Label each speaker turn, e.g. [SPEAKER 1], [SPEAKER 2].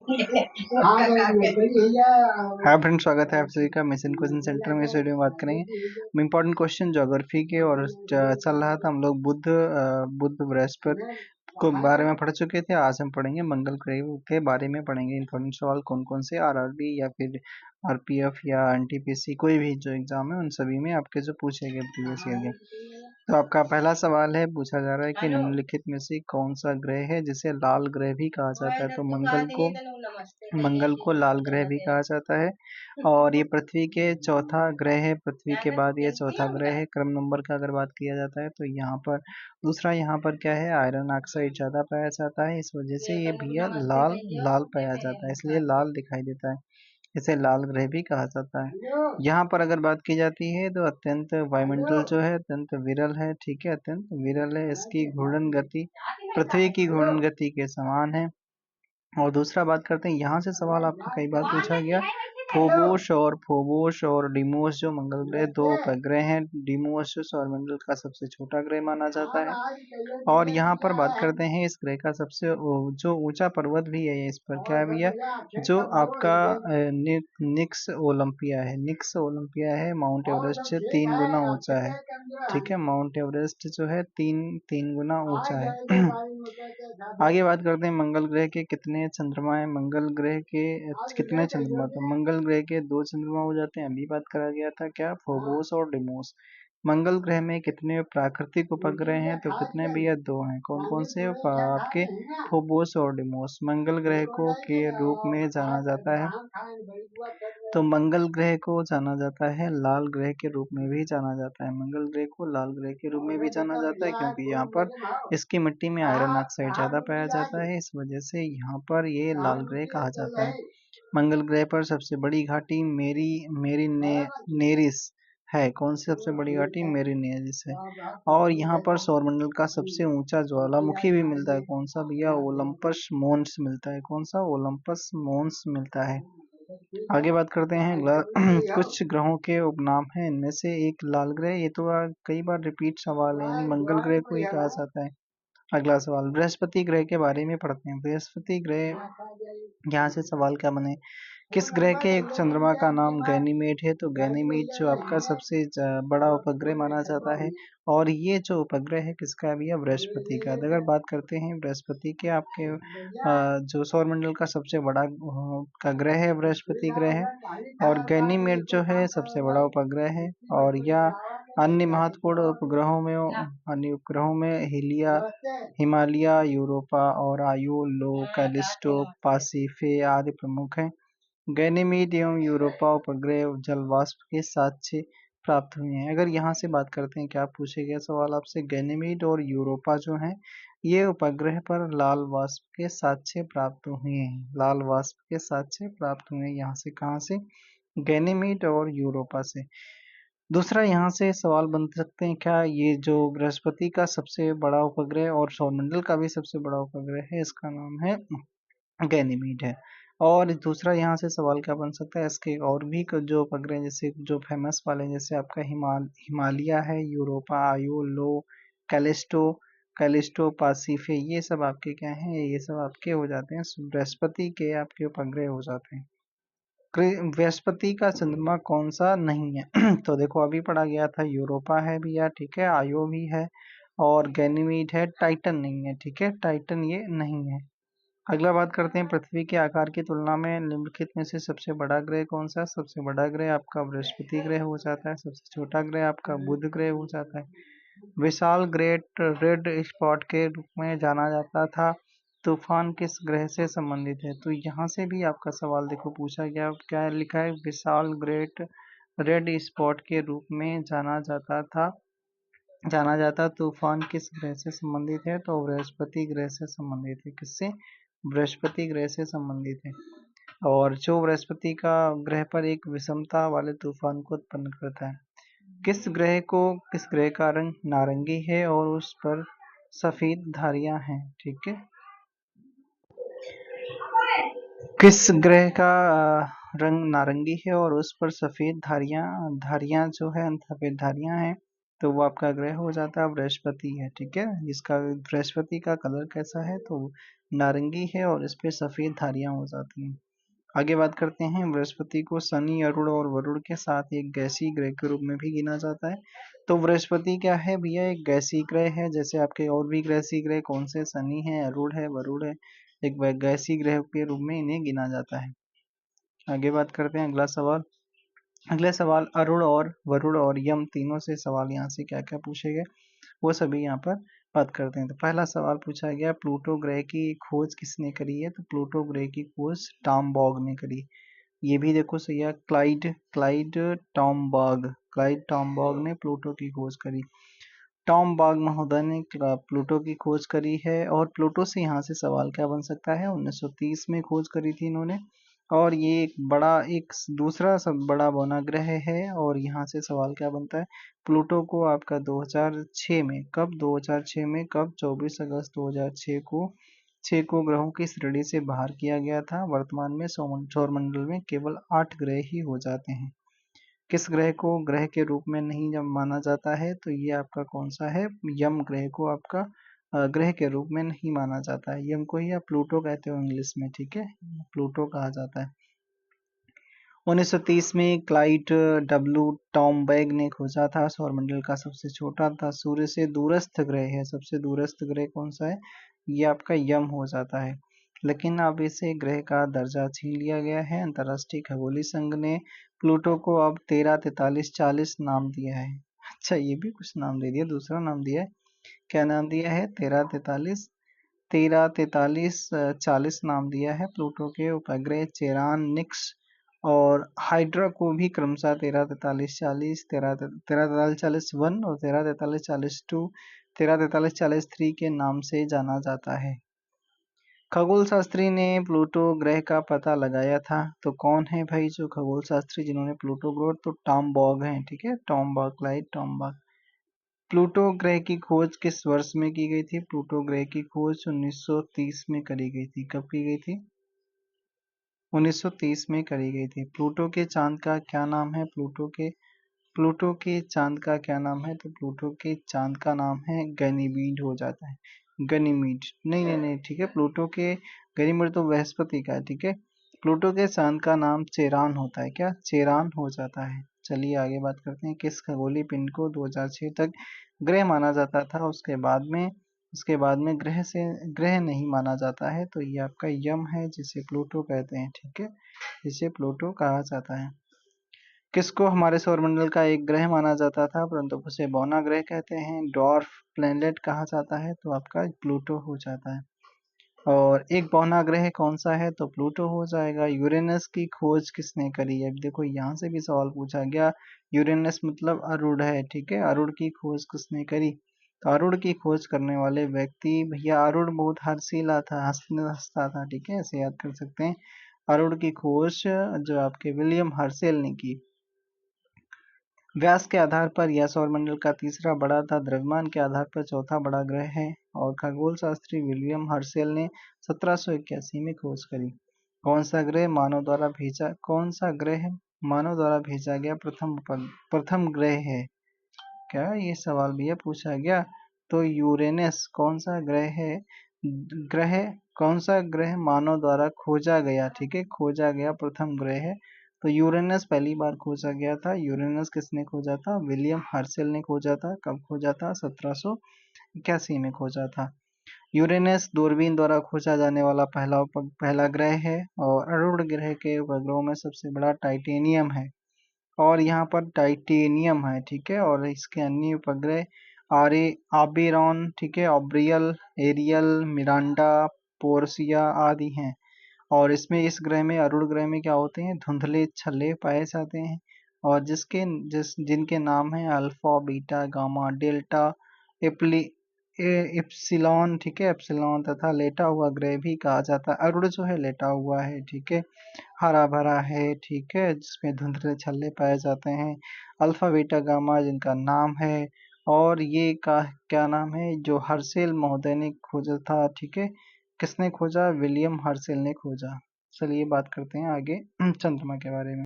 [SPEAKER 1] Hi friends, स्वागत है आप सभी का मिशन क्वेश्चन सेंटर में। इस वीडियो में बात करेंगे हम इम्पोर्टेंट क्वेश्चन ज्योग्राफी के। और चल रहा था हम लोग बुध बृहस्पति को बारे में पढ़ चुके थे। आज हम पढ़ेंगे मंगल ग्रह के बारे में पढ़ेंगे। इम्पोर्टेंट सवाल कौन कौन से आरआरबी या फिर आरपीएफ या एनटीपीसी कोई भी जो एग्जाम है उन सभी में आपके जो पूछे गए प्रीवियस ईयर के। तो आपका पहला सवाल है, पूछा जा रहा है कि निम्नलिखित में से कौन सा ग्रह है जिसे लाल ग्रह भी कहा जाता है। तो मंगल को लाल ग्रह भी कहा जाता है और ये पृथ्वी के चौथा ग्रह है। पृथ्वी के बाद ये चौथा ग्रह है क्रम नंबर का अगर बात किया जाता है। तो यहाँ पर दूसरा यहाँ पर क्या है, आयरन ऑक्साइड ज्यादा पाया जाता है, इस वजह से ये भैया लाल लाल पाया जाता है, इसलिए लाल दिखाई देता है। इसे लाल ग्रह भी कहा जाता है। यहाँ पर अगर बात की जाती है तो अत्यंत वायुमंडल जो है अत्यंत विरल है। ठीक है, अत्यंत विरल है। इसकी घूर्णन गति पृथ्वी की घूर्णन गति के समान है। और दूसरा बात करते हैं, यहाँ से सवाल आपका कई बार पूछा गया, फोबोस और डिमोस जो मंगल ग्रह दो उपग्रह हैं। डिमोस जो सौरमंडल का सबसे छोटा ग्रह माना जाता है। और यहाँ पर बात करते हैं इस ग्रह का सबसे जो ऊंचा पर्वत भी है, इस पर क्या भी है, जो आपका निक्स ओलंपिया है। निक्स ओलंपिया है, माउंट एवरेस्ट से 3 गुना ऊंचा है। ठीक है, माउंट एवरेस्ट जो है तीन गुना ऊंचा है। आगे बात करते हैं मंगल ग्रह के कितने चंद्रमा है। मंगल ग्रह के कितने चंद्रमा, तो मंगल ग्रह के 2 चंद्रमा हो जाते हैं। अभी बात करा गया था क्या, फोबोस और डिमोस। मंगल ग्रह में कितने प्राकृतिक उपग्रह हैं, तो कितने भी, 2 हैं। कौन कौन से, आपके फोबोस और डिमोस। मंगल ग्रह को के रूप में जाना जाता है, तो मंगल ग्रह को जाना जाता है लाल ग्रह के रूप में भी जाना जाता है। मंगल ग्रह को लाल ग्रह के रूप में भी जाना जाता है क्योंकि यहाँ पर इसकी मिट्टी में आयरन ऑक्साइड ज्यादा पाया जाता है, इस वजह से यहाँ पर ये लाल ग्रह कहा जाता है। मंगल ग्रह पर सबसे बड़ी घाटी नेरिस है। कौन सी सबसे बड़ी घाटी, मेरीनेरिस है। और यहाँ पर सौरमंडल का सबसे ऊंचा ज्वालामुखी भी मिलता है। कौन सा भैया, ओलंपस मोन्स मिलता है। कौन सा, ओलंपस मोन्स मिलता है। आगे बात करते हैं कुछ ग्रहों के उपनाम हैं, इनमें से एक लाल ग्रह। ये तो कई बार रिपीट सवाल है, मंगल ग्रह को ही कहा जाता है। अगला सवाल बृहस्पति ग्रह के बारे में पढ़ते हैं। बृहस्पति ग्रह, यहाँ से सवाल क्या बने, किस ग्रह के एक चंद्रमा का नाम गैनीमेड है। तो गैनीमेड जो आपका सबसे बड़ा उपग्रह माना जाता है। और ये जो उपग्रह है किसका भी है, बृहस्पति का। अगर बात करते हैं बृहस्पति के आपके जो सौरमंडल का सबसे बड़ा का ग्रह है बृहस्पति ग्रह है। और गैनीमेड जो है सबसे बड़ा उपग्रह है। और यह अन्य महत्वपूर्ण उपग्रहों में, अन्य उपग्रहों में हिमालय, यूरोपा और आयु, लो, कैलिस्टो, पासिफे आदि प्रमुख हैं। गैनीमीड एवं यूरोपा उपग्रह जलवाष्प के साक्ष्य प्राप्त हुए हैं। अगर यहाँ से बात करते हैं, क्या पूछे गए सवाल आपसे, गैनीमीड और यूरोपा जो हैं ये उपग्रह पर लाल वाष्प के साक्ष्य प्राप्त हुए हैं। लाल वाष्प के साक्ष्य प्राप्त हुए हैं, यहाँ से कहाँ से, गैनीमीड और यूरोपा से। दूसरा यहाँ से सवाल बन सकते हैं, क्या ये जो बृहस्पति का सबसे बड़ा उपग्रह और सौरमंडल का भी सबसे बड़ा उपग्रह है, इसका नाम है गैनीमीड है। और दूसरा यहाँ से सवाल क्या बन सकता है, इसके और भी जो उपग्रह जैसे जो फेमस वाले, जैसे आपका हिमालय है, यूरोपा, आयो, लो, कैलिस्टो कैलिस्टो पासिफे, ये सब आपके क्या हैं, ये सब आपके हो जाते हैं बृहस्पति के आपके उपग्रह हो जाते हैं। बृहस्पति का चंद्रमा कौन सा नहीं है तो देखो अभी पढ़ा गया था, यूरोपा है भैया, ठीक है, आयो भी है और गैनीमीड है, टाइटन नहीं है। ठीक है, टाइटन ये नहीं है। अगला बात करते हैं, पृथ्वी के आकार की तुलना में निम्नलिखित में से सबसे बड़ा ग्रह कौन सा। सबसे बड़ा ग्रह आपका बृहस्पति ग्रह हो जाता है। सबसे छोटा ग्रह आपका बुध ग्रह हो जाता है। विशाल ग्रेट रेड स्पॉट के रूप में जाना जाता था। तूफान किस ग्रह से संबंधित है। तो यहाँ से भी आपका सवाल देखो पूछा गया, क्या लिखा है, विशाल ग्रेट रेड स्पॉट के रूप में जाना जाता तूफान किस ग्रह से संबंधित है। तो बृहस्पति ग्रह से संबंधित है। किससे, बृहस्पति ग्रह से संबंधित है। और जो बृहस्पति का ग्रह पर एक विषमता वाले तूफान को उत्पन्न करता है। किस ग्रह का रंग नारंगी है और उस पर सफेद धारियां हैं। ठीक है, किस ग्रह का रंग नारंगी है और उस पर सफेद धारियां धारियां जो है सफेद धारियां हैं। तो वो आपका ग्रह हो जाता है बृहस्पति है, ठीक है। इसका बृहस्पति का कलर कैसा है, तो नारंगी है और इस पे सफेद धारियां हो जाती हैं। आगे बात करते हैं, बृहस्पति को शनि, अरुण और वरुण के साथ एक गैसीय ग्रह के रूप में भी गिना जाता है। तो बृहस्पति क्या है भैया, एक गैसीय ग्रह है। जैसे आपके और भी गैसीय ग्रह कौन से, शनि है, अरुण है, वरुण है, एक गैसीय ग्रह के रूप में इन्हें गिना जाता है। आगे बात करते हैं, अगला सवाल अरुण और वरुण और यम तीनों से सवाल यहाँ से क्या क्या पूछे गए वो सभी यहाँ पर बात करते हैं। तो पहला सवाल पूछा गया, प्लूटो ग्रह की खोज किसने करी है, तो प्लूटो ग्रह की खोज टॉमबॉग ने करी। ये भी देखो सही है, क्लाइड टॉमबॉग ने प्लूटो की खोज करी। टॉमबॉग महोदय ने प्लूटो की खोज करी है। और प्लूटो से यहाँ से सवाल क्या बन सकता है, 1930 में खोज करी थी इन्होंने। और ये एक दूसरा सब बड़ा बौना ग्रह है। और यहाँ से सवाल क्या बनता है, प्लूटो को आपका 2006 में, कब 2006 में, कब 24 अगस्त 2006 को ग्रहों की श्रेणी से बाहर किया गया था। वर्तमान में सौरमंडल में केवल 8 ग्रह ही हो जाते हैं। किस ग्रह को ग्रह के रूप में नहीं जब माना जाता है, तो ये आपका कौन सा है, यम ग्रह को आपका ग्रह के रूप में नहीं माना जाता है। यम को ही आप प्लूटो कहते हो इंग्लिश में, ठीक है, प्लूटो कहा जाता है। 1930 में क्लाइड डब्ल्यू टॉमबैग ने खोजा था। सौरमंडल का सबसे छोटा था सूर्य से दूरस्थ ग्रह है। सबसे दूरस्थ ग्रह कौन सा है, ये आपका यम हो जाता है। लेकिन अब इसे ग्रह का दर्जा छीन लिया गया है। अंतर्राष्ट्रीय खगोलीय संघ ने प्लूटो को अब 13, 43, 40 नाम दिया है। अच्छा, ये भी कुछ नाम दे दिया, दूसरा नाम दिया है। क्या नाम दिया है, 40 नाम दिया है प्लूटो के उपग्रह चेरान, निक्स और हाइड्रा को भी क्रमशः 13, 43, 40, 13, 43, 40 1 और 13, 43, 40 2, 13, 43, 40 3 के नाम से जाना जाता है। खगोल शास्त्री ने प्लूटो ग्रह का पता लगाया था। तो कौन है भाई जो खगोल शास्त्री जिन्होंने प्लूटो ग्रह, तो टॉमबॉग हैं, ठीक है, टॉमबॉग। प्लूटो ग्रह की खोज किस वर्ष में की गई थी, प्लूटो ग्रह की खोज 1930 में करी गई थी। कब की गई थी, 1930 में करी गई थी। प्लूटो के चांद का क्या नाम है, प्लूटो के चांद का क्या नाम है, तो प्लूटो के चांद का नाम है गनीमीड हो जाता है। गनीमीड नहीं, ठीक है, प्लूटो के गनीमीड तो बृहस्पति का है, ठीक है। प्लूटो के चांद का नाम चेरान होता है, क्या चेरान हो जाता है। चलिए आगे बात करते हैं, किस खगोलीय पिंड को 2006 तक ग्रह माना जाता था, उसके बाद में ग्रह नहीं माना जाता है। तो ये आपका यम है जिसे प्लूटो कहते हैं, ठीक है, जिसे प्लूटो कहा जाता है। किसको हमारे सौरमंडल का एक ग्रह माना जाता था परंतु उसे बौना ग्रह कहते हैं, डॉर्फ प्लेनेट कहा जाता है, तो आपका प्लूटो हो जाता है। और एक बौना ग्रह कौन सा है, तो प्लूटो हो जाएगा। यूरेनस की खोज किसने करी है, देखो यहाँ से भी सवाल पूछा गया। यूरेनस मतलब अरुण है, ठीक है, अरुण की खोज किसने करी, तो अरुण की खोज करने वाले व्यक्ति भैया, अरुण बहुत हर्षीला था, हंसता था, ठीक है, ऐसे याद कर सकते हैं। अरुण की खोज जो आपके विलियम हर्सेल ने की। व्यास के आधार पर यह सौरमंडल का तीसरा बड़ा था, द्रव्यमान के आधार पर चौथा बड़ा ग्रह है। और खगोल शास्त्री विलियम हर्सेल ने 1781 में खोज करी। कौन सा ग्रह मानव द्वारा भेजा गया प्रथम ग्रह है, क्या ये सवाल भैया पूछा गया। तो यूरेनस कौन सा ग्रह है, ग्रह कौन सा ग्रह मानव द्वारा खोजा गया, ठीक है, खोजा गया प्रथम ग्रह है। तो यूरेनस पहली बार खोजा गया था। यूरेनस किसने खोजा था, विलियम हर्सेल ने खोजा था। कब खोजा था, 1781 में खोजा था। यूरेनस दूरबीन द्वारा खोजा जाने वाला पहला ग्रह है। और अरुण ग्रह के उपग्रहों में सबसे बड़ा टाइटेनियम है, और यहाँ पर टाइटेनियम है, ठीक है। और इसके अन्य उपग्रह आबेरॉन, ठीक है, ऑब्रियल, एरियल, मिरांडा, पोर्सिया आदि हैं। और इस ग्रह में, अरुण ग्रह में क्या होते हैं, धुंधले छल्ले पाए जाते हैं। और जिनके नाम है alpha, beta, gamma, delta, apply epsilon, ठीक है, एप्सिलॉन, तथा लेटा हुआ ग्रह भी कहा जाता है। अरुण जो है लेटा हुआ है, ठीक है, हरा भरा है, ठीक है, जिसमें धुंधले छल्ले पाए जाते हैं। अल्फा, बीटा, गामा जिनका नाम है। और ये का क्या नाम है, जो हर्सेल महोदय ने खोजा था, ठीक है, किसने खोजा, विलियम हर्सेल ने खोजा। चलिए बात करते हैं आगे चंद्रमा के बारे में।